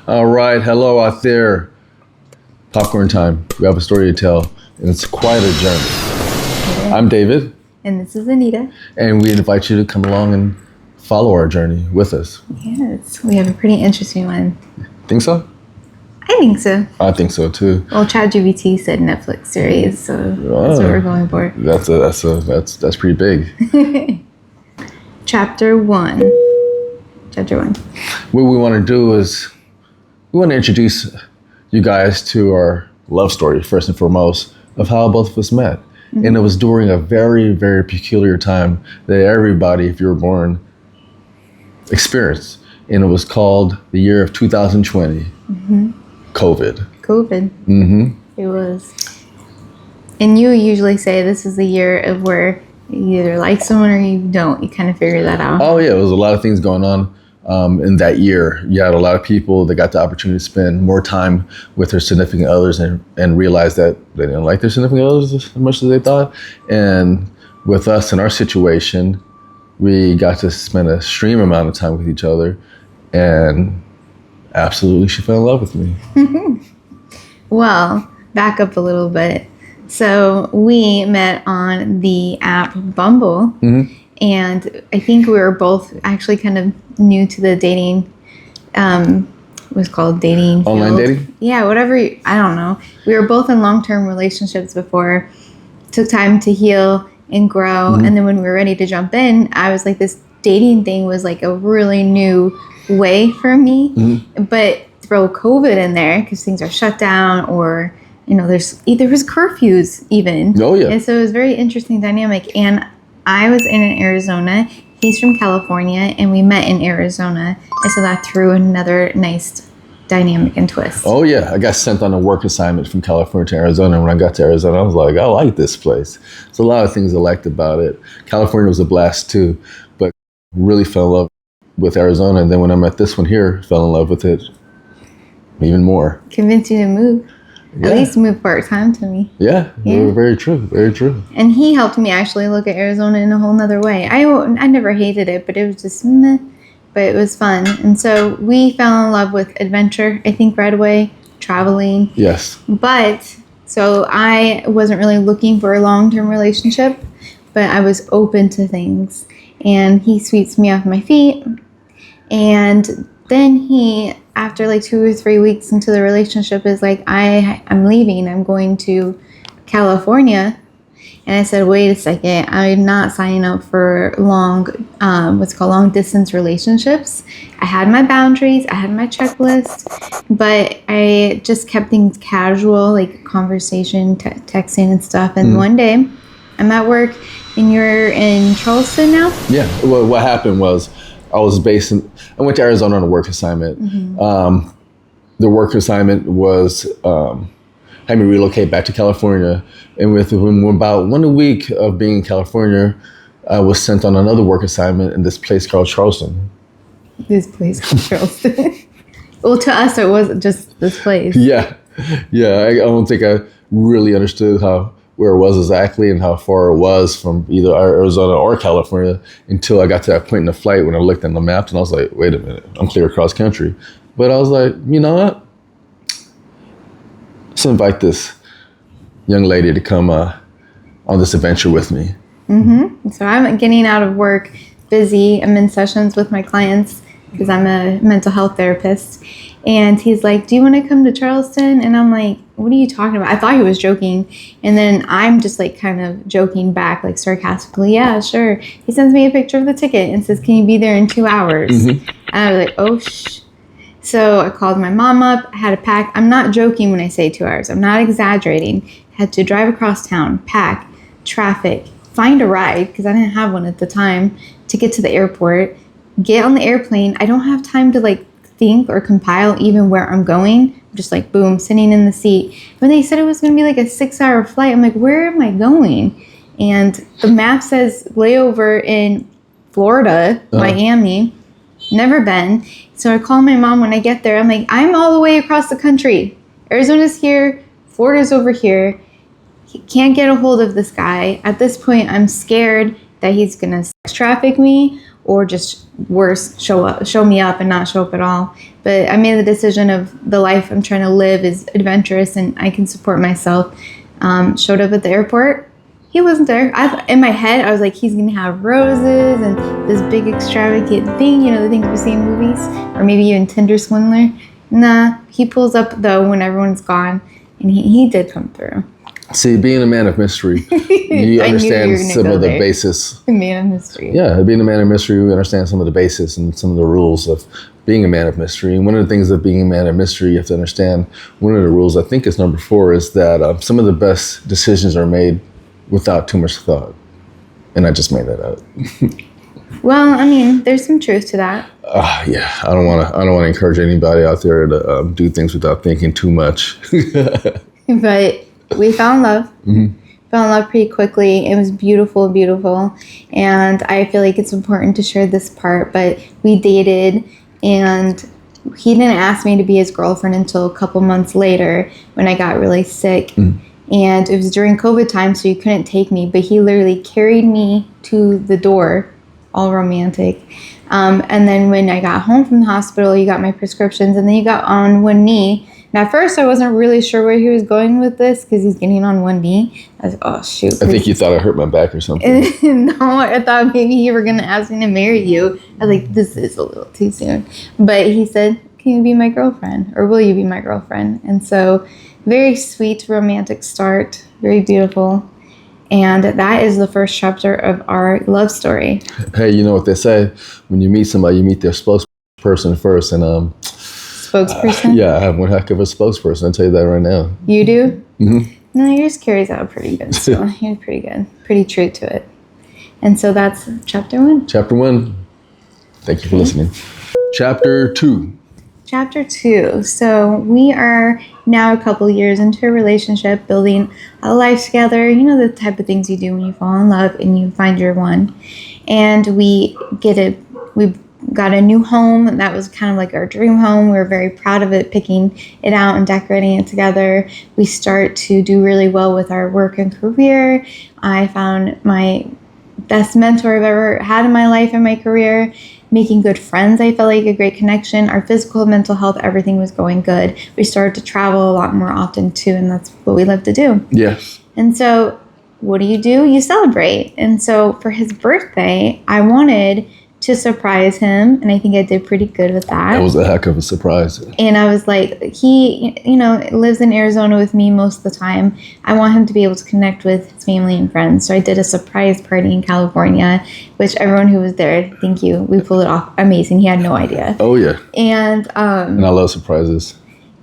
All right, hello out there. Popcorn time. We have a story to tell, and it's quite a journey. I'm David. And this is Anita. And we invite you to come along and follow our journey with us. Yes, we have a pretty interesting one. Think so? I think so. I think so too. Well, ChatGPT said Netflix series, so that's what we're going for. That's pretty big. Chapter 1. What we want to do is we want to introduce you guys to our love story first and foremost of how both of us met. Mm-hmm. And it was during a very, very peculiar time that everybody, if you were born, experienced. And it was called the year of 2020. Mm-hmm. COVID. Mm-hmm. It was. And you usually say this is the year of where you either like someone or you don't. You kind of figure that out. Oh, yeah. There was a lot of things going on in that year. You had a lot of people that got the opportunity to spend more time with their significant others and realized that they didn't like their significant others as much as they thought. And with us in our situation, we got to spend a extreme amount of time with each other, and absolutely she fell in love with me. Well, back up a little bit. So we met on the app Bumble, mm-hmm. and I think we were both actually kind of new to the dating, what's called dating online field. Dating? Yeah, whatever, I don't know. We were both in long-term relationships before, took time to heal and grow, mm-hmm. and then when we were ready to jump in, I was like, this dating thing was like a really new way for me, mm-hmm. but throw COVID in there because things are shut down, or there was curfews even. Oh yeah. And so it was a very interesting dynamic. And I was in Arizona. He's from California, and we met in Arizona. And so that threw another nice dynamic and twist. Oh yeah, I got sent on a work assignment from California to Arizona. And when I got to Arizona, I was like, I like this place. There's a lot of things I liked about it. California was a blast too, but really fell in love with Arizona. And then when I met this one here, fell in love with it even more. Convinced you to move. Yeah. At least move part-time to me. Yeah, very true, very true. And he helped me actually look at Arizona in a whole nother way. I never hated it, but it was just meh, but it was fun. And so we fell in love with adventure, I think, right away, traveling. Yes. But, so I wasn't really looking for a long-term relationship, but I was open to things. And he sweeps me off my feet. And then he, after like 2 or 3 weeks into the relationship, is like, I'm leaving. I'm going to California. And I said, wait a second. I'm not signing up for long distance relationships. I had my boundaries. I had my checklist. But I just kept things casual, like conversation, texting and stuff. And one day I'm at work, and you're in Charleston now? Yeah. Well, what happened was, I went to Arizona on a work assignment. Mm-hmm. The work assignment was had me relocate back to California. And within about 1 week of being in California, I was sent on another work assignment in this place called Charleston. This place called Charleston. Well, to us, it wasn't just this place. Yeah. I don't think I really understood where it was exactly and how far it was from either Arizona or California until I got to that point in the flight when I looked at the maps and I was like, wait a minute, I'm clear across country. But I was like, you know what? Let's invite this young lady to come on this adventure with me. Mm-hmm. So I'm getting out of work, busy. I'm in sessions with my clients because I'm a mental health therapist. And he's like, do you want to come to Charleston? And I'm like, what are you talking about? I thought he was joking. And then I'm just like kind of joking back, like sarcastically, yeah, sure. He sends me a picture of the ticket and says, can you be there in 2 hours? Mm-hmm. And I was like, oh, So I called my mom up. I had to pack. I'm not joking when I say 2 hours. I'm not exaggerating. Had to drive across town, pack, traffic, find a ride, because I didn't have one at the time, to get to the airport, get on the airplane. I don't have time to like think or compile even where I'm going. I'm just like, boom, sitting in the seat. When they said it was going to be like a 6-hour flight, I'm like, where am I going? And the map says layover in Florida, Miami. Never been. So I call my mom when I get there. I'm like, I'm all the way across the country. Arizona's here. Florida's over here. He can't get a hold of this guy. At this point, I'm scared that he's going to traffic me or just worse, show me up and not show up at all. But I made the decision of the life I'm trying to live is adventurous and I can support myself. Showed up at the airport. He wasn't there. In my head, I was like, he's going to have roses and this big extravagant thing, the things we see in movies, or maybe even Tinder swindler. Nah, he pulls up, though, when everyone's gone, and he did come through. See, being a man of mystery, you understand some of the basis. Man of mystery. Yeah, being a man of mystery, we understand some of the basis and some of the rules of being a man of mystery. And one of the things of being a man of mystery, you have to understand, one of the rules, I think is number 4, is that some of the best decisions are made without too much thought. And I just made that up. Well, I mean, there's some truth to that. Yeah, I don't want to encourage anybody out there to do things without thinking too much. But we fell in love. Mm-hmm. Fell in love pretty quickly. It was beautiful, beautiful. And I feel like it's important to share this part, but we dated and he didn't ask me to be his girlfriend until a couple months later when I got really sick. Mm. And it was during COVID time, so you couldn't take me, but he literally carried me to the door, all romantic. And then when I got home from the hospital, he got my prescriptions and then he got on one knee. And at first, I wasn't really sure where he was going with this because he's getting on one knee. I was like, oh, shoot. I think you thought I hurt my back or something. No, I thought maybe you were going to ask me to marry you. I was like, this is a little too soon. But he said, can you be my girlfriend? Or will you be my girlfriend? And so very sweet, romantic start. Very beautiful. And that is the first chapter of our love story. Hey, you know what they say? When you meet somebody, you meet their spokesperson first. And spokesperson? Yeah, I have one heck of a spokesperson. I'll tell you that right now. You do? Mm-hmm. No, yours carries out pretty good still. You're pretty good. Pretty true to it. And so that's chapter 1. Chapter 1. Thank you for listening. Chapter 2. Chapter 2. So we are now a couple years into a relationship, building a life together. You know, the type of things you do when you fall in love and you find your one. And we got a new home. That was kind of like our dream home. We were very proud of it, picking it out and decorating it together. We start to do really well with our work and career. I found my best mentor I've ever had in my life and my career. Making good friends, I felt like a great connection. Our physical, mental health, everything was going good. We started to travel a lot more often too, and that's what we love to do. Yes. And so what do? You celebrate. And so for his birthday, I wanted to surprise him, and I think I did pretty good with that. That was a heck of a surprise. And I was like, he, lives in Arizona with me most of the time. I want him to be able to connect with his family and friends. So I did a surprise party in California, which everyone who was there, thank you, we pulled it off amazing. He had no idea. Oh yeah. And I love surprises.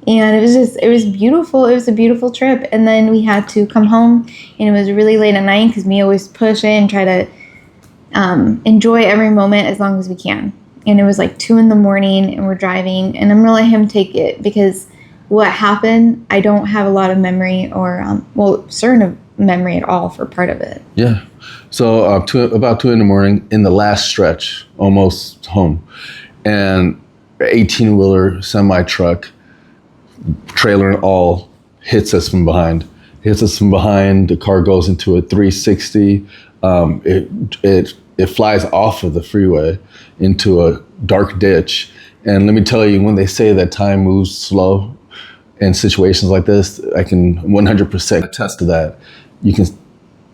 And it was beautiful. It was a beautiful trip. And then we had to come home, and it was really late at night because me always push in, try to enjoy every moment as long as we can. And it was like 2 a.m, and we're driving, and I'm gonna let him take it because what happened, I don't have a lot of memory or certain memory at all for part of it. Yeah. So about 2 a.m. in the last stretch, almost home, and 18-wheeler semi truck, trailer and all, hits us from behind. The car goes into a 360. It flies off of the freeway into a dark ditch. And let me tell you, when they say that time moves slow in situations like this, I can 100% attest to that.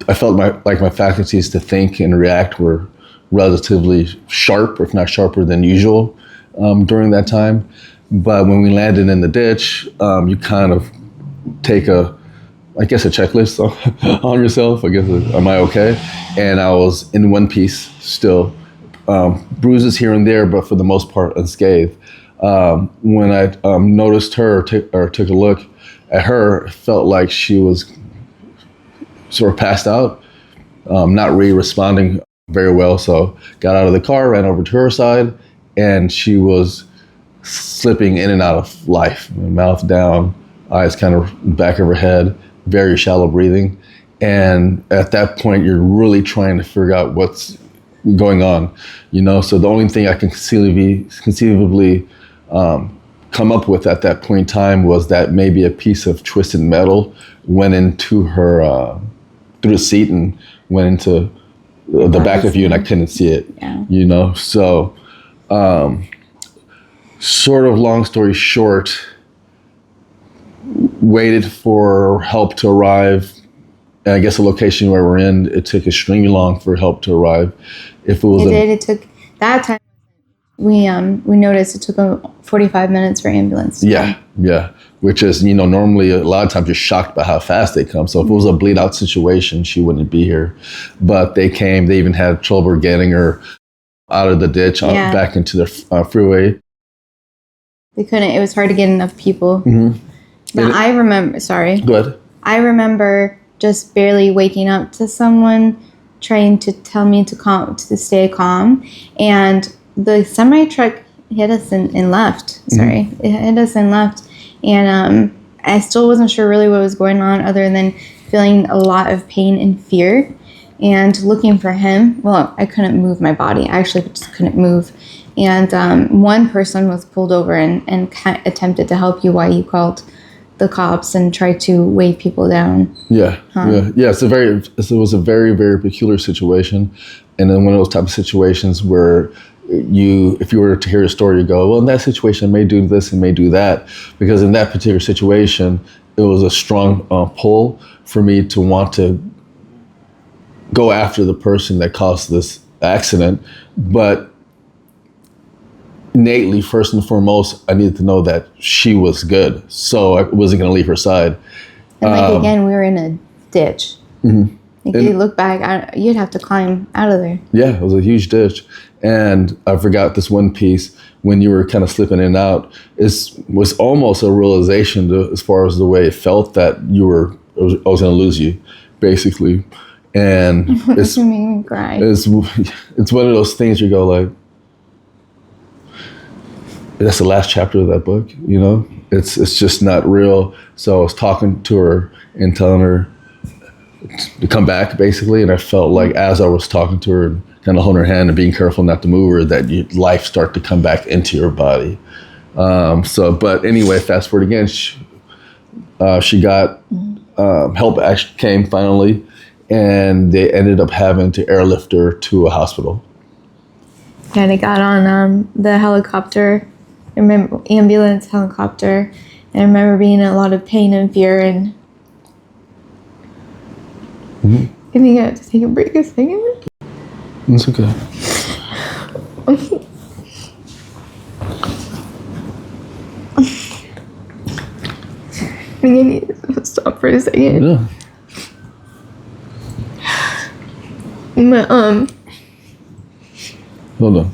I felt like my faculties to think and react were relatively sharp, if not sharper than usual, during that time. But when we landed in the ditch, you kind of take a checklist on yourself. I guess, am I okay? And I was in one piece still, bruises here and there, but for the most part unscathed. When I noticed her or took a look at her, it felt like she was sort of passed out, not really responding very well. So got out of the car, ran over to her side, and she was slipping in and out of life, mouth down, eyes kind of back of her head, very shallow breathing. And at that point, you're really trying to figure out what's going on, So the only thing I can conceivably come up with at that point in time was that maybe a piece of twisted metal went into her, through the seat and went into the back of you, and I couldn't see it, Yeah. So sort of long story short, waited for help to arrive. And I guess the location where we're in, it took extremely long for help to arrive. If it was It took that time. We noticed it took 45 minutes for ambulance. Yeah. Which is, normally a lot of times you're shocked by how fast they come. So if it was a bleed out situation, she wouldn't be here. But they came. They even had trouble getting her out of the ditch back into the freeway. They couldn't. It was hard to get enough people. Now, I remember. Sorry. Go ahead. I remember just barely waking up to someone trying to tell me to stay calm, and the semi truck hit us and left. Sorry, it hit us and left, and I still wasn't sure really what was going on, other than feeling a lot of pain and fear, and looking for him. Well, I couldn't move my body. I actually just couldn't move, and one person was pulled over and attempted to help you while you called the cops and tried to wave people down. Yeah. It was a very, very peculiar situation, and then one of those type of situations where if you were to hear a story, you go, well, in that situation, it may do this and may do that, because in that particular situation, it was a strong pull for me to want to go after the person that caused this accident, but innately, first and foremost, I needed to know that she was good, so I wasn't going to leave her side. And again, we were in a ditch. If you look back, you'd have to climb out of there. Yeah, it was a huge ditch, and I forgot this one piece. When you were kind of slipping in and out, was almost a realization as far as the way it felt that I was going to lose you, basically, and it's You made me cry. It's one of those things you go like, that's the last chapter of that book, it's just not real. So I was talking to her and telling her to come back, basically, and I felt like as I was talking to her and kind of holding her hand and being careful not to move her, that life start to come back into your body. But anyway, fast forward again, she got help actually came finally, and they ended up having to airlift her to a hospital. Yeah, they got on the helicopter. I remember ambulance, helicopter, and I remember being in a lot of pain and fear. And I think I have to take a break a second. It's okay. I think I need to stop for a second. Yeah. But, Hold on.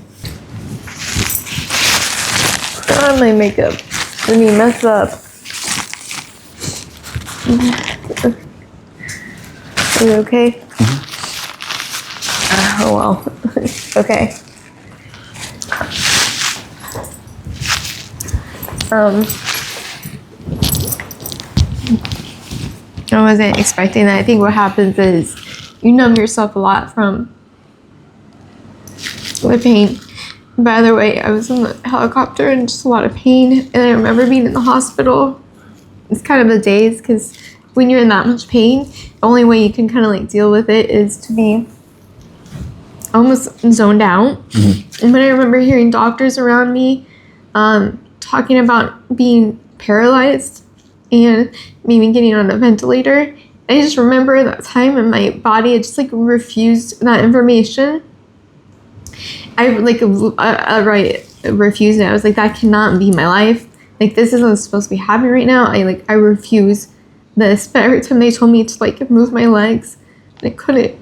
my makeup. Let me mess up. Are you okay? Oh well. Okay. I wasn't expecting that. I think what happens is you numb yourself a lot from the pain. By the way, I was in the helicopter and just a lot of pain, and I remember being in the hospital. It's kind of a daze, because when you're in that much pain, the only way you can kind of like deal with it is to be almost zoned out. And when I remember hearing doctors around me talking about being paralyzed and maybe getting on a ventilator, I just remember that time in my body, it just like refused that information. I refused it. I was like, that cannot be my life. Like, this isn't supposed to be happening right now. I refuse this. But every time they told me to like move my legs, I couldn't.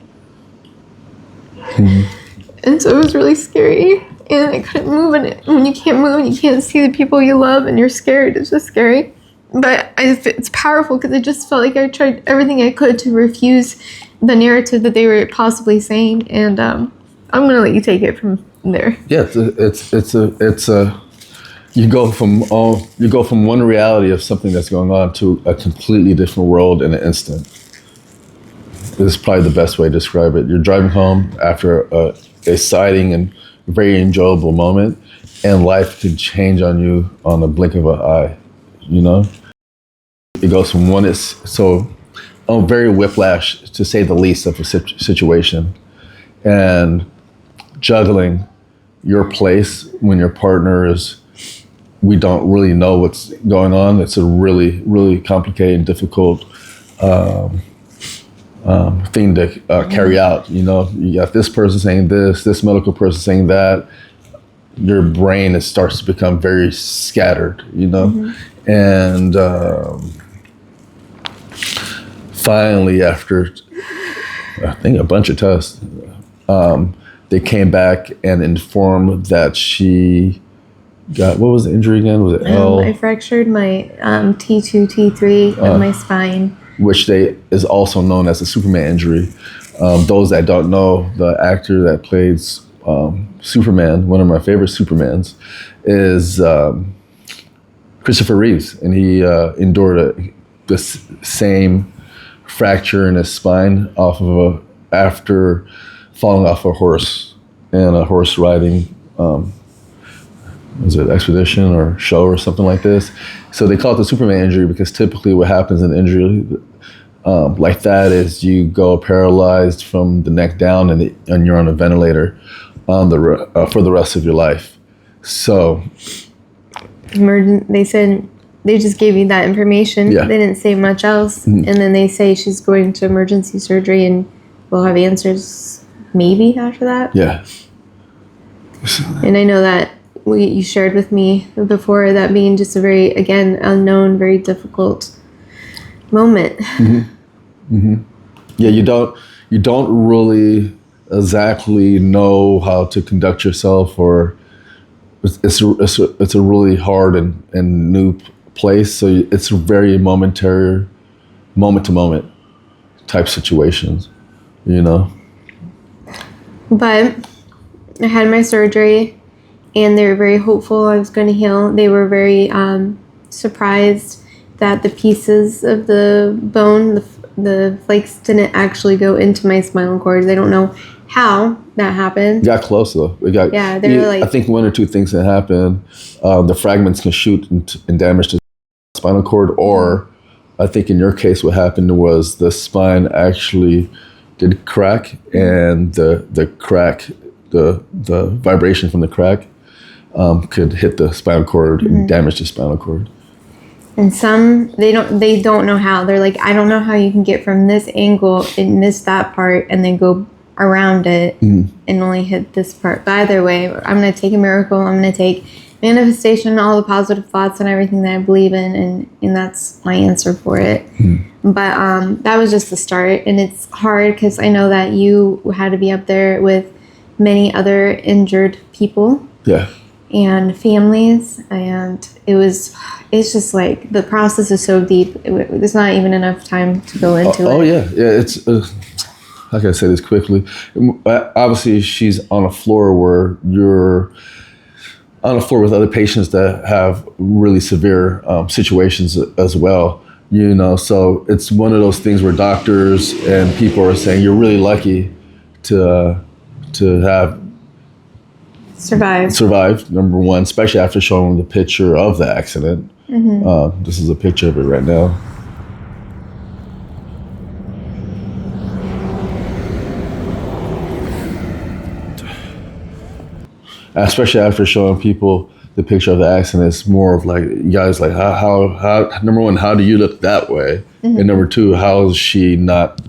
And so it was really scary, and I couldn't move. And when you can't move and you can't see the people you love and you're scared, it's just scary. But it's powerful, because it just felt like I tried everything I could to refuse the narrative that they were possibly saying. And I'm gonna let you take it from there. Yeah, it's a you go from one reality of something that's going on to a completely different world in an instant. This is probably the best way to describe it. You're driving home after a exciting and very enjoyable moment, and life can change on you on the blink of an eye. It goes from very whiplash, to say the least, of a situation, and juggling your place when your partner is we don't really know what's going on. It's a really, really complicated and difficult thing to carry out. You know, you got this person saying this medical person saying that. Your brain starts to become very scattered, you know, and finally, after I think a bunch of tests, they came back and informed that she got, what was the injury again? Was it L? I fractured my T2, T3 of my spine. Which is also known as the Superman injury. Those that don't know, the actor that played Superman, one of my favorite Supermans, is Christopher Reeves, and he endured the same fracture in his spine after falling off a horse in a horse riding was it expedition or show or something like this. So they call it the Superman injury because typically what happens in an injury like that is you go paralyzed from the neck down and you're on a ventilator for the rest of your life. So they said they just gave you that information. Yeah. They didn't say much else. And then they say she's going to emergency surgery and we'll have answers maybe after that. Yeah. And I know that you shared with me before that being just a very, again, unknown, very difficult moment. Yeah, you don't really exactly know how to conduct yourself, or it's a really hard and new place. So it's very momentary, moment to moment type situations, you know. But I had my surgery, and they were very hopeful I was going to heal. They were very surprised that the pieces of the bone, the flakes, didn't actually go into my spinal cord. They don't know how that happened. It got close though. They were like, I think one or two things that happen. The fragments can shoot and damage the spinal cord, or I think in your case what happened was the spine actually did crack, and the crack, the vibration from the crack could hit the spinal cord and damage the spinal cord. And some, they don't know how. They're like, I don't know how you can get from this angle and miss that part and then go around it and only hit this part. But either way, I'm going to take a miracle. I'm going to take manifestation, all the positive thoughts and everything that I believe in, and that's my answer for it. But that was just the start, and it's hard because I know that you had to be up there with many other injured people. Yeah. And families, and it's just like the process is so deep. There's not even enough time to go into it. Oh yeah. It's how can I say this quickly? Obviously, she's on a floor where you're on a floor with other patients that have really severe situations as well. You know, so it's one of those things where doctors and people are saying you're really lucky to have survived, number one, especially after showing the picture of the accident. This is a picture of it right now. Especially after showing people the picture of the accident, it's more of like, you guys, like, how number one, how do you look that way? And number two, how is she not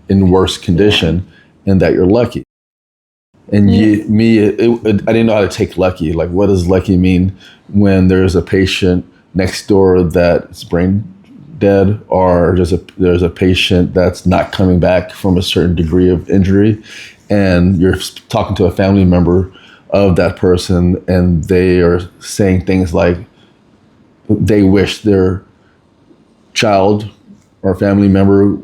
in worse condition, and that you're lucky? And I didn't know how to take lucky. Like, what does lucky mean when there's a patient next door that's brain dead, or there's a patient that's not coming back from a certain degree of injury, and you're talking to a family member of that person, and they are saying things like they wish their child or family member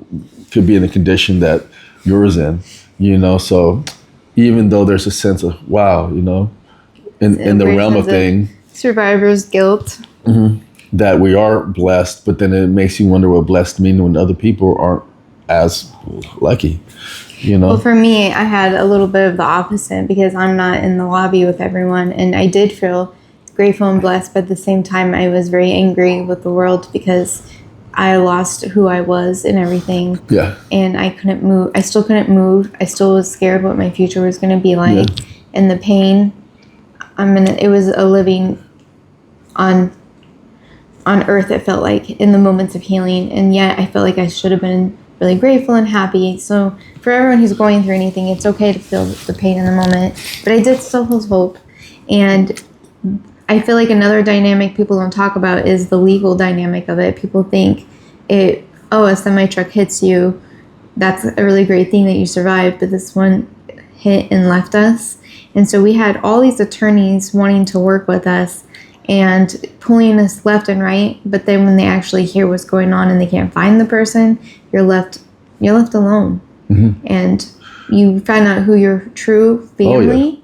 could be in the condition that yours in, you know. So even though there's a sense of, wow, you know, in the realm of thing, survivor's guilt, that we are blessed, but then it makes you wonder what blessed mean when other people aren't as lucky, you know. Well, for me, I had a little bit of the opposite because I'm not in the lobby with everyone, and I did feel grateful and blessed, but at the same time, I was very angry with the world because I lost who I was and everything. Yeah. And I couldn't move. I still couldn't move. I still was scared what my future was going to be like. Yeah. And the pain, it was a living on earth, it felt like, in the moments of healing. And yet I felt like I should have been really grateful and happy. So for everyone who's going through anything, it's okay to feel the pain in the moment. But I did still hold hope. And I feel like another dynamic people don't talk about is the legal dynamic of it. People think a semi truck hits you, that's a really great thing that you survived, but this one hit and left us. And so we had all these attorneys wanting to work with us and pulling us left and right. But then when they actually hear what's going on and they can't find the person, you're left alone. Mm-hmm. And you find out who your true family,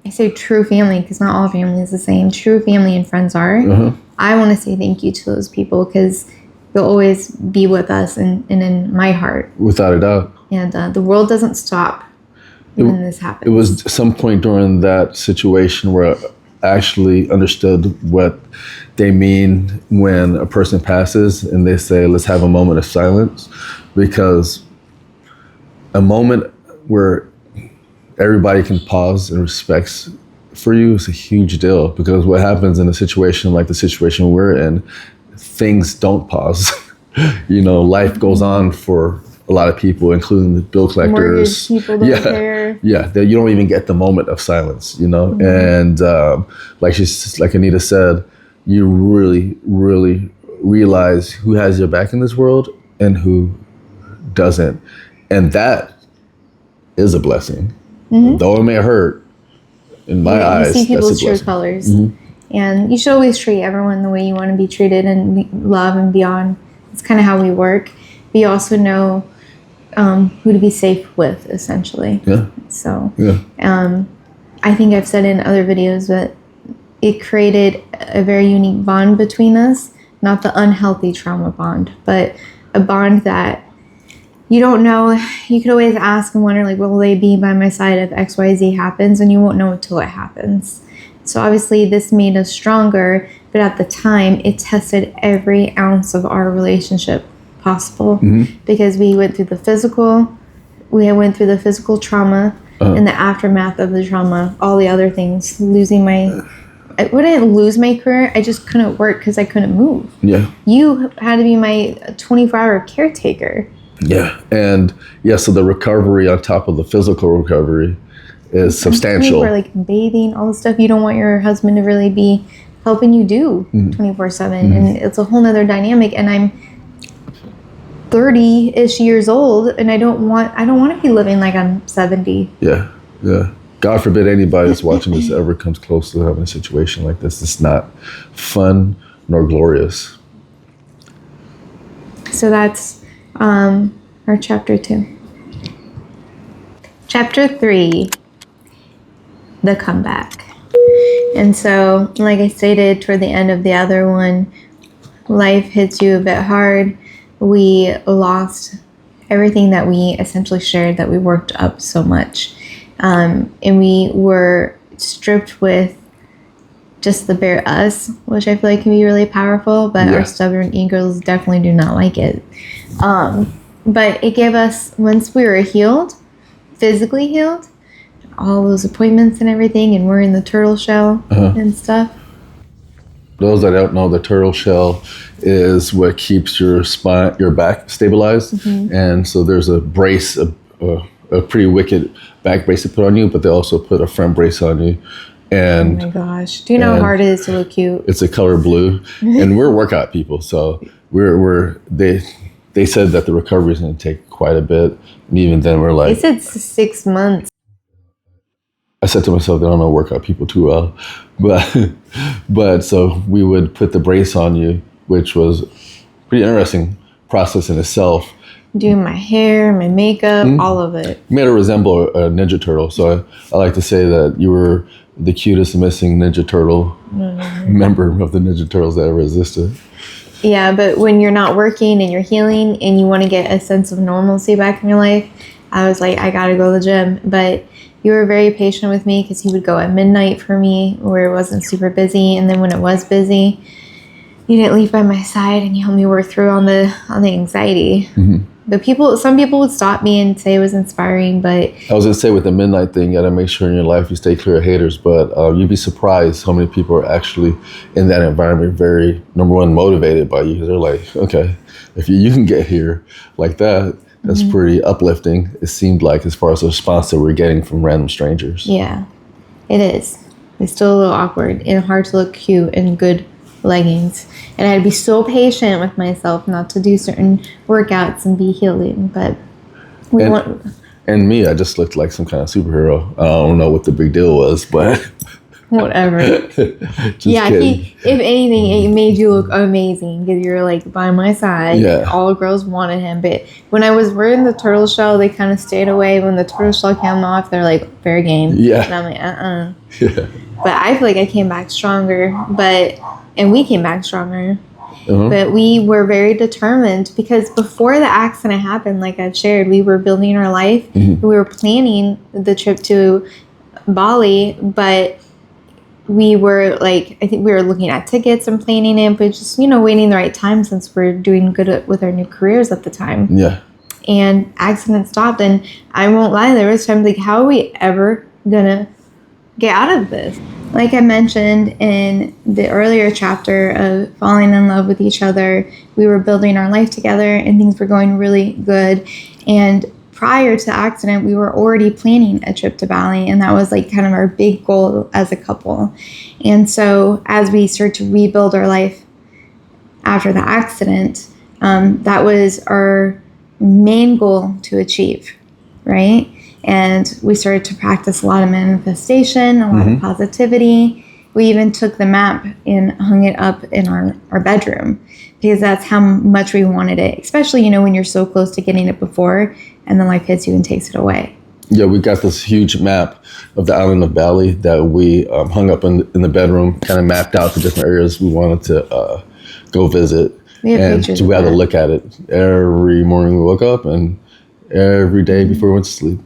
I say true family because not all family is the same, true family and friends are. Uh-huh. I want to say thank you to those people because you'll always be with us and in my heart. Without a doubt. And the world doesn't stop when this happens. It was some point during that situation where I actually understood what they mean when a person passes and they say, let's have a moment of silence, because a moment where everybody can pause and respects for you is a huge deal, because what happens in a situation like the situation we're in, things don't pause. Life goes on for a lot of people, including the bill collectors. Mortgage people don't care. Yeah, you don't even get the moment of silence, Mm-hmm. And like Anita said, you really, really realize who has your back in this world and who doesn't. And that is a blessing. Mm-hmm. Though it may hurt, in my eyes, you see people's true colors. Mm-hmm. And you should always treat everyone the way you want to be treated and love and beyond. It's kind of how we work. But you also know who to be safe with, essentially. Yeah. So, I think I've said in other videos that it created a very unique bond between us, not the unhealthy trauma bond, but a bond that you don't know. You could always ask and wonder, like, will they be by my side if XYZ happens? And you won't know until it happens. So obviously this made us stronger, but at the time it tested every ounce of our relationship possible. Mm-hmm. Because we went through the physical trauma and the aftermath of the trauma, all the other things, I wouldn't lose my career. I just couldn't work because I couldn't move. Yeah. You had to be my 24-hour caretaker. Yeah. And so the recovery on top of the physical recovery is substantial. We're like bathing, all the stuff you don't want your husband to really be helping you do 24/7. Mm-hmm. And it's a whole nother dynamic. And I'm 30-ish years old and I don't want to be living like I'm 70. Yeah. Yeah. God forbid anybody that's watching this ever comes close to having a situation like this. It's not fun nor glorious. So that's our chapter 2. Chapter 3, the comeback. And so, like I stated toward the end of the other one, life hits you a bit hard. We lost everything that we essentially shared, that we worked up so much. And we were stripped with just the bare us, which I feel like can be really powerful, but our stubborn egos definitely do not like it. But it gave us, once we were healed, physically healed, all those appointments and everything, and we're in the turtle shell and stuff. Those that don't know, the turtle shell is what keeps your spine, your back stabilized. Mm-hmm. And so there's a brace, a pretty wicked back brace to put on you, but they also put a front brace on you. And oh my gosh, do you know how hard it is to look cute? It's a color blue, and we're workout people, so they said that the recovery is going to take quite a bit. And even then, we're like, they said 6 months. I said to myself, I don't know workout people too well, but so we would put the brace on you, which was a pretty interesting process in itself. Doing my hair, my makeup, all of it. You made it resemble a Ninja Turtle. So I like to say that you were the cutest missing Ninja Turtle member of the Ninja Turtles that ever existed. Yeah, but when you're not working and you're healing and you want to get a sense of normalcy back in your life, I was like, I got to go to the gym. But you were very patient with me because he would go at midnight for me where it wasn't super busy. And then when it was busy, you didn't leave by my side and you helped me work through on the anxiety. Mm-hmm. But some people would stop me and say it was inspiring, but I was gonna say with the midnight thing, you gotta make sure in your life you stay clear of haters. But you'd be surprised how many people are actually in that environment very, number one, motivated by you. They're like, okay, if you can get here like that, that's pretty uplifting. It seemed like, as far as the response that we're getting from random strangers. yeah, it is. It's still a little awkward and hard to look cute in good leggings. And I had to be so patient with myself not to do certain workouts and be healing. But And me, I just looked like some kind of superhero. I don't know what the big deal was, but whatever. just Yeah, kidding. if anything, it made you look amazing because you're like by my side. Yeah. All girls wanted him. But when I was wearing the turtle shell, they kind of stayed away. When the turtle shell came off, they're like, fair game. Yeah. And I'm like, Yeah. But I feel like I came back stronger. And we came back stronger. Uh-huh. But we were very determined because before the accident happened, like I've shared, we were building our life. Mm-hmm. We were planning the trip to Bali, but we were like, I think we were looking at tickets and planning it, but just, waiting the right time since we're doing good with our new careers at the time. Yeah. And accident stopped. And I won't lie, there was times like, how are we ever gonna get out of this? Like I mentioned in the earlier chapter of falling in love with each other, we were building our life together and things were going really good. And prior to the accident, we were already planning a trip to Bali, and that was like kind of our big goal as a couple. And so as we start to rebuild our life after the accident, that was our main goal to achieve, right? And we started to practice a lot of manifestation, a lot of positivity. We even took the map and hung it up in our bedroom because that's how much we wanted it, especially, when you're so close to getting it before and then life hits you and takes it away. Yeah, we got this huge map of the island of Bali that we hung up in the bedroom, kind of mapped out the different areas we wanted to go visit. We have and pictures so we of had to that. look at it every morning we woke up and every day before we went to sleep.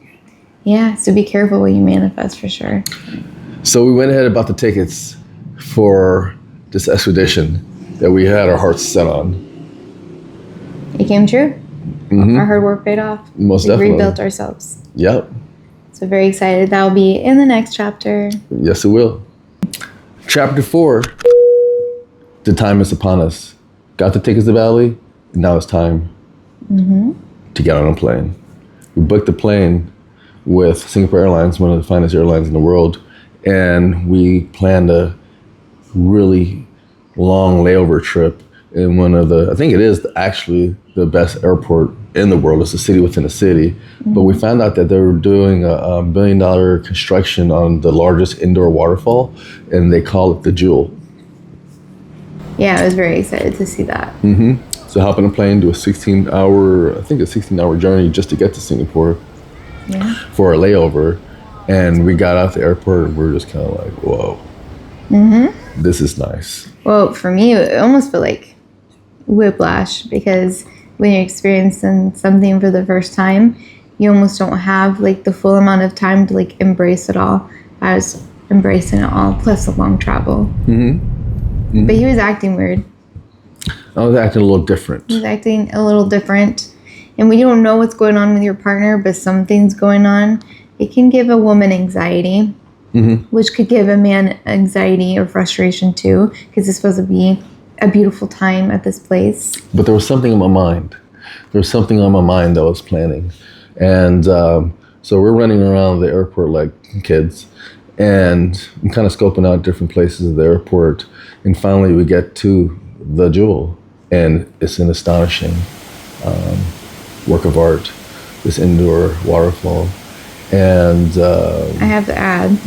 Yeah, so be careful what you manifest for sure. So we went ahead and bought the tickets for this expedition that we had our hearts set on. It came true. Our hard work paid off. Most We definitely. rebuilt ourselves. Yep. So very excited. That'll be in the next chapter. Yes, it will. Chapter 4, the time is upon us. Got the tickets to Bali, and now it's time to get on a plane. We booked the plane with Singapore Airlines, one of the finest airlines in the world, and we planned a really long layover trip in one of the, I think it is actually the best airport in the world. It's a city within a city. But we found out that they were doing a $1 billion construction on the largest indoor waterfall, and they call it the Jewel. Yeah, I was very excited to see that. So hop on a plane, do a 16-hour journey just to get to Singapore Yeah. for a layover. And we got out the airport and we were just kind of like, whoa, this is nice. Well, for me, it almost felt like whiplash because when you're experiencing something for the first time, you almost don't have like the full amount of time to like embrace it all. I was embracing it all, plus the long travel. But he was acting weird. I was acting a little different. He was acting a little different. And when you don't know what's going on with your partner, but something's going on, it can give a woman anxiety, which could give a man anxiety or frustration too, because it's supposed to be a beautiful time at this place. But there was something in my mind. There was something on my mind that I was planning. And so we're running around the airport like kids. And I'm kind of scoping out different places of the airport. And finally we get to the Jewel. And it's an astonishing work of art, this indoor waterfall. And I have to add,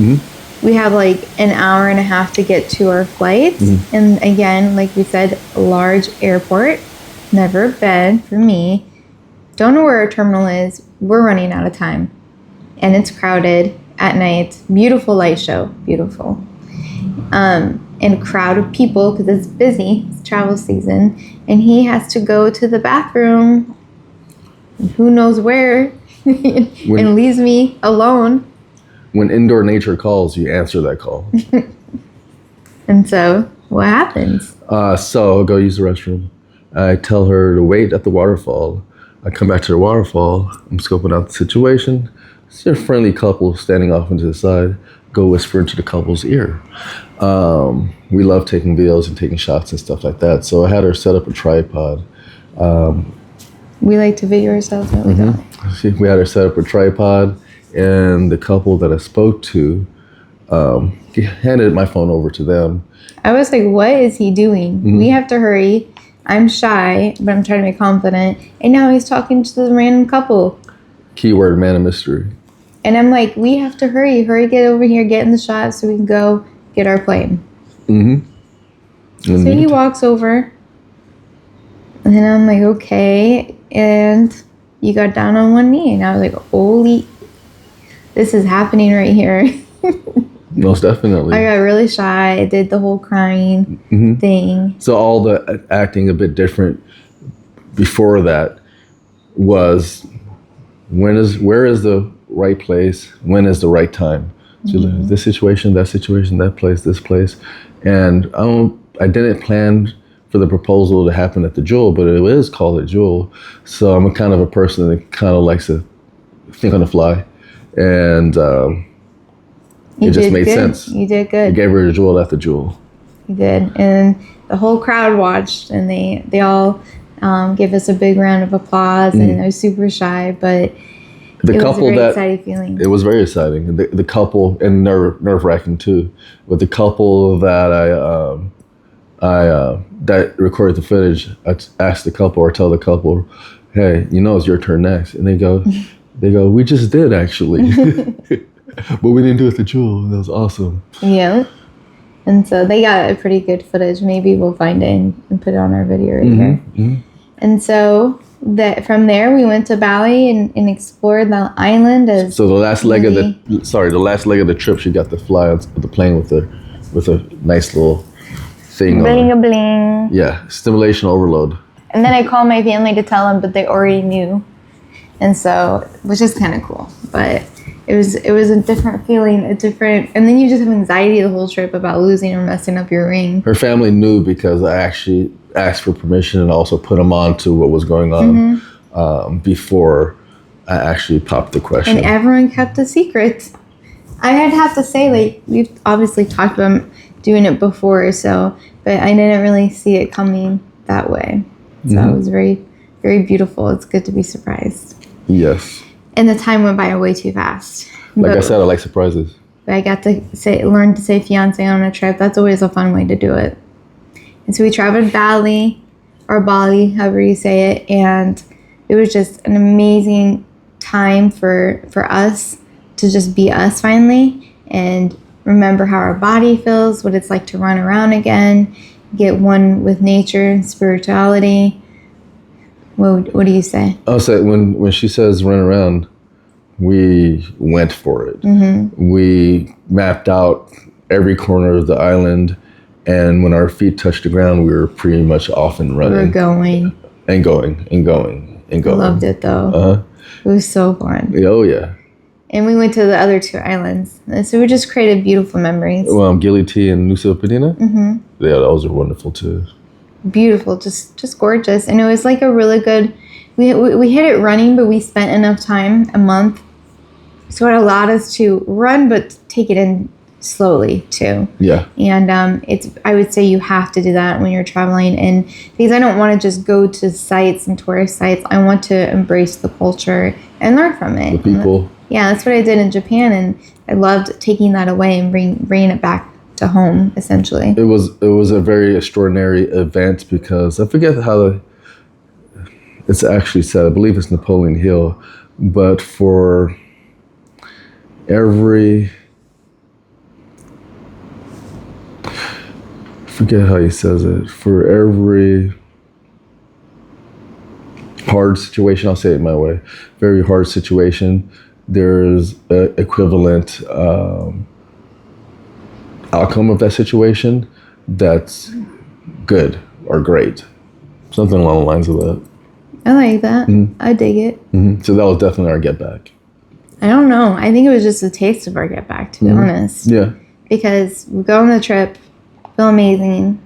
we have like an hour and a half to get to our flight. And again, like we said, large airport, never been for me. Don't know where our terminal is. We're running out of time. And it's crowded at night. Beautiful light show, beautiful. And a crowd of people because it's busy, it's travel season. And he has to go to the bathroom, who knows where, and leaves me alone. When indoor nature calls, you answer that call. And so, what happens? So I'll go use the restroom. I tell her to wait at the waterfall. I come back to the waterfall. I'm scoping out the situation. See a friendly couple standing off into the side. Go whisper into the couple's ear. We love taking videos and taking shots and stuff like that. So I had her set up a tripod. We like to video ourselves. No, we don't. We had her set up a tripod, and the couple that I spoke to handed my phone over to them. I was like, what is he doing? We have to hurry. I'm shy, but I'm trying to be confident. And now he's talking to the random couple. Keyword, man of mystery. And I'm like, we have to hurry, get over here, get in the shot so we can go get our plane. So he walks over, and then I'm like, okay. And you got down on one knee, and I was like, holy, this is happening right here. Most definitely. I got really shy. I did the whole crying thing. So all the acting a bit different before that was where is the right place? When is the right time? So this situation, that situation, that place, this place. And I didn't plan for the proposal to happen at the Jewel, but it is called a Jewel. So I'm a kind of a person that kind of likes to think on the fly. And it just made sense. You did good. You gave her a Jewel after Jewel. You did. And the whole crowd watched, and they all gave us a big round of applause, and I was super shy, but the it couple was a very that exciting feeling. It was very exciting. The couple, and nerve-wracking too, but the couple that I that recorded the footage, I asked the couple or tell the couple, hey, it's your turn next, and they go, we just did actually, but we didn't do it at the Jewel, and that was awesome. Yeah. And so they got a pretty good footage. Maybe we'll find it and put it on our video right here. And so from there we went to Bali and explored the island. So the last leg of the trip, she got to fly on the plane with a nice little thing. Bling. Yeah, stimulation overload. And then I called my family to tell them, but they already knew. And so, which is kind of cool, but it was a different feeling, and then you just have anxiety the whole trip about losing or messing up your ring. Her family knew because I actually asked for permission and also put them on to what was going on before I actually popped the question. And everyone kept a secret. I'd have to say, like, we've obviously talked about doing it before, but I didn't really see it coming that way. So it was very, very beautiful. It's good to be surprised. Yes. And the time went by way too fast. I said, I like surprises. But I got to learn to say fiance on a trip. That's always a fun way to do it. And so we traveled Bali, or Bali, however you say it. And it was just an amazing time for us to just be us finally and remember how our body feels, what it's like to run around again, get one with nature and spirituality. What do you say? I'll say when she says run around, we went for it. We mapped out every corner of the island, and when our feet touched the ground, we were pretty much off and running. We were going. And going. I loved it though. It was so fun. Oh yeah. And we went to the other two islands. And so we just created beautiful memories. Gili T and Nusa Penida? Yeah, those are wonderful too. Beautiful, just gorgeous. And it was like a really good, we hit it running, but we spent enough time, a month, so it allowed us to run, but take it in slowly too. Yeah. And I would say you have to do that when you're traveling, and because I don't want to just go to sites and tourist sites, I want to embrace the culture and learn from it. The people. Yeah, that's what I did in Japan, and I loved taking that away and bringing it back to home, essentially. It was a very extraordinary event because I forget how it's actually said. I believe it's Napoleon Hill, but for every, I forget how he says it, for every hard situation, I'll say it my way, very hard situation, there's an equivalent outcome of that situation that's good or great. Something along the lines of that. I like that. I dig it. So that was definitely our get back. I don't know. I think it was just a taste of our get back, to be honest. Yeah. Because we go on the trip, feel amazing,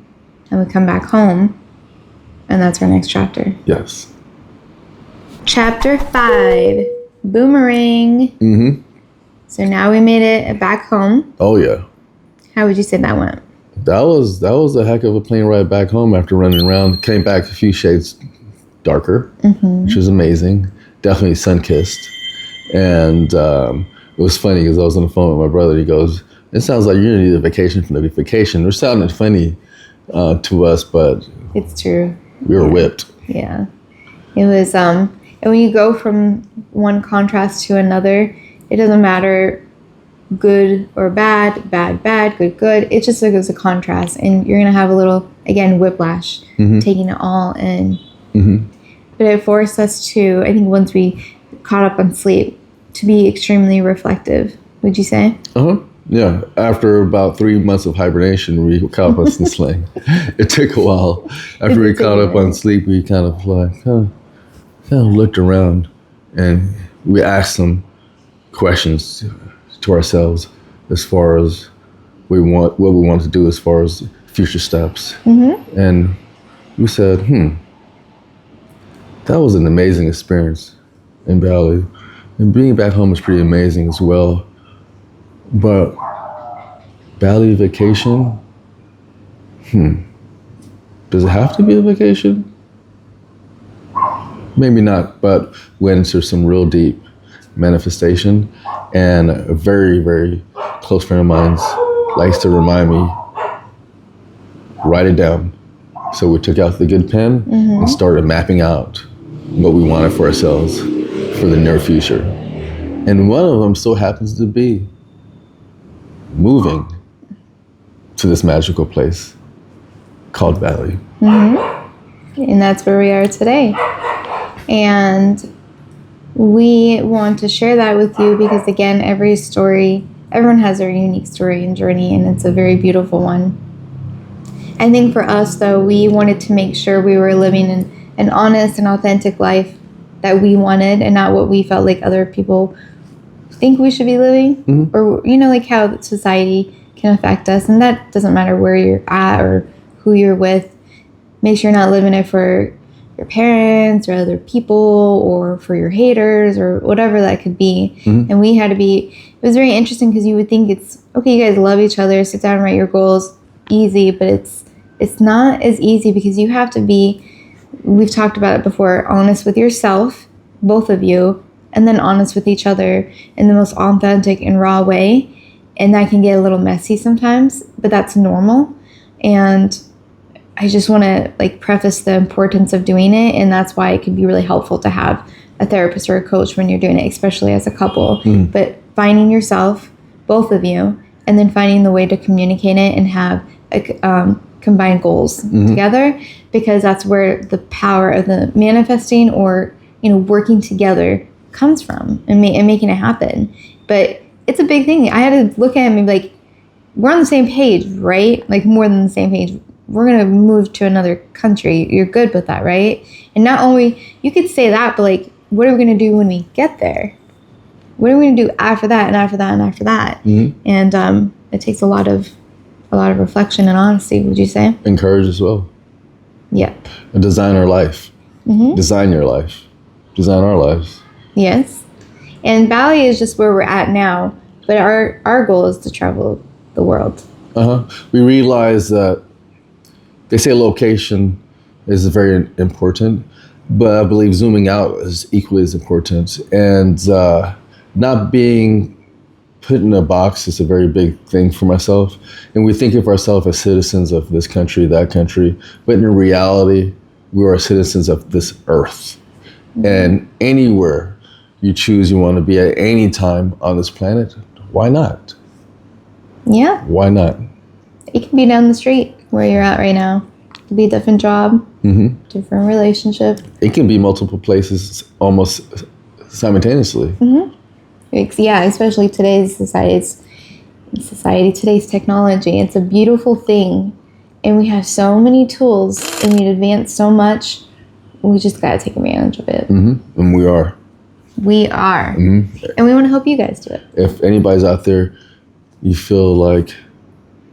and we come back home, and that's our next chapter. Yes. Chapter 5, Boomerang. Mm-hmm. So now we made it back home. Oh yeah. How would you say that went? That was a heck of a plane ride back home after running around. Came back a few shades darker, which was amazing. Definitely sun-kissed. And it was funny because I was on the phone with my brother. He goes, "It sounds like you're gonna need a vacation from the vacation." It sounded funny to us, but It's true. we were whipped. Yeah. It was, and when you go from one contrast to another, it doesn't matter good or bad, bad, bad, good, good. It's just like it's a contrast, and you're gonna have a little, again, whiplash, taking it all in. But it forced us to, I think once we caught up on sleep, to be extremely reflective. Would you say? Yeah. After about 3 months of hibernation, we caught up on sling. It took a while. After we caught up on sleep, we kind of looked around, and we asked some questions to ourselves as far as what we want to do as far as future steps. And we said, that was an amazing experience in Bali. And being back home was pretty amazing as well. But Bali vacation, does it have to be a vacation? Maybe not, but when there's some real deep manifestation, and a very, very close friend of mine likes to remind me, write it down. So we took out the good pen and started mapping out what we wanted for ourselves for the near future. And one of them so happens to be moving to this magical place called Bali. And that's where we are today. And we want to share that with you because, again, everyone has their unique story and journey, and it's a very beautiful one. I think for us, though, we wanted to make sure we were living an honest and authentic life that we wanted, and not what we felt like other people think we should be living, or, like how society can affect us. And that doesn't matter where you're at or who you're with. Make sure you're not living it for your parents or other people or for your haters or whatever that could be. And we had to be, it was very interesting because you would think it's, okay, you guys love each other, sit down and write your goals, easy, but it's not as easy because you have to be, we've talked about it before, honest with yourself, both of you, and then honest with each other in the most authentic and raw way. And that can get a little messy sometimes, but that's normal. And I just want to preface the importance of doing it. And that's why it can be really helpful to have a therapist or a coach when you're doing it, especially as a couple. But finding yourself, both of you, and then finding the way to communicate it and have combined goals together, because that's where the power of the manifesting or working together comes from, and making it happen. But it's a big thing. I had to look at him and be like, we're on the same page, right? More than the same page. We're going to move to another country. You're good with that, right? And not only, you could say that, but what are we going to do when we get there? What are we going to do after that and after that and after that? And it takes a lot of reflection and honesty, would you say? And courage as well. Yep. And design our life. Design your life. Design our lives. Yes. And Bali is just where we're at now, but our goal is to travel the world. We realize that they say location is very important, but I believe zooming out is equally as important. And not being put in a box is a very big thing for myself. And we think of ourselves as citizens of this country, that country, but in reality, we are citizens of this earth. And anywhere you choose you want to be at any time on this planet, why not? Yeah. Why not? It can be down the street where you're at right now. It could be a different job, different relationship. It can be multiple places almost simultaneously. Yeah, especially today's society, today's technology. It's a beautiful thing. And we have so many tools and we advance so much. We just got to take advantage of it. And we are. We are. And we want to help you guys do it. If anybody's out there, you feel like,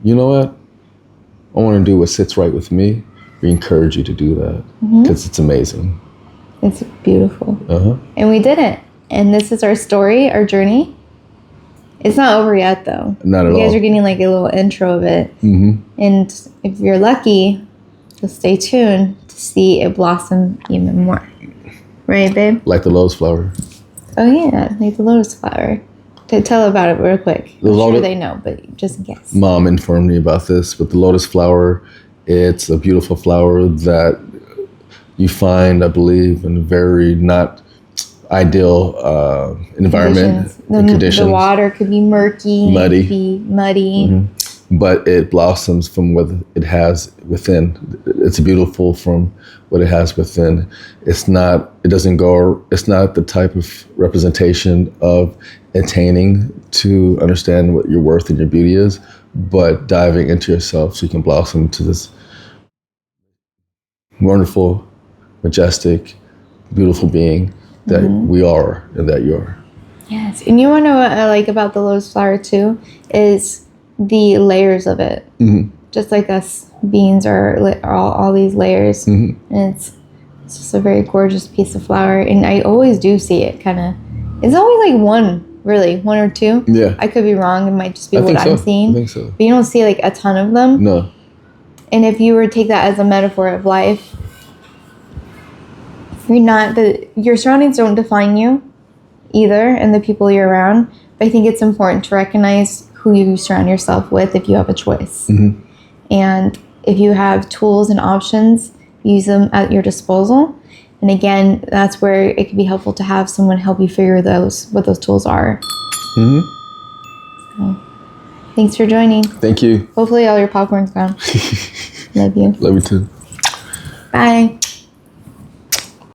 you know what? I want to do what sits right with me. We encourage you to do that because it's amazing. It's beautiful. Uh-huh. And we did it. And this is our story, our journey. It's not over yet, though. Not at all. You guys are getting like a little intro of it. Mm-hmm. And if you're lucky, you'll stay tuned to see it blossom even more. Right, babe? Like the lotus flower. Oh, yeah. Like the lotus flower. Tell about it real quick. I'm sure they know, but just in case. Mom informed me about this, but the lotus flower, it's a beautiful flower that you find, I believe, in a very not ideal environment and conditions. The water could be murky, muddy. It could be muddy. Mm-hmm. But it blossoms from what it has within. It's beautiful from what it has within. It's not the type of representation of attaining to understand what your worth and your beauty is, but diving into yourself so you can blossom to this wonderful, majestic, beautiful being that we are and that you are. Yes. And you want to know what I like about the lotus flower too is the layers of it. Mm-hmm. Just like us beings are all these layers. Mm-hmm. And it's just a very gorgeous piece of flower. And I always do see it kind of, it's always like one or two. Yeah. I could be wrong. It might just be what I'm seeing. I think so. But you don't see like a ton of them. No. And if you were to take that as a metaphor of life, your surroundings don't define you either, and the people you're around. But I think it's important to recognize who you surround yourself with if you have a choice. Mm-hmm. And if you have tools and options, use them at your disposal. And again, that's where it can be helpful to have someone help you figure what those tools are. Mm-hmm. So, thanks for joining. Thank you. Hopefully all your popcorn's gone. Love you. Love you too. Bye.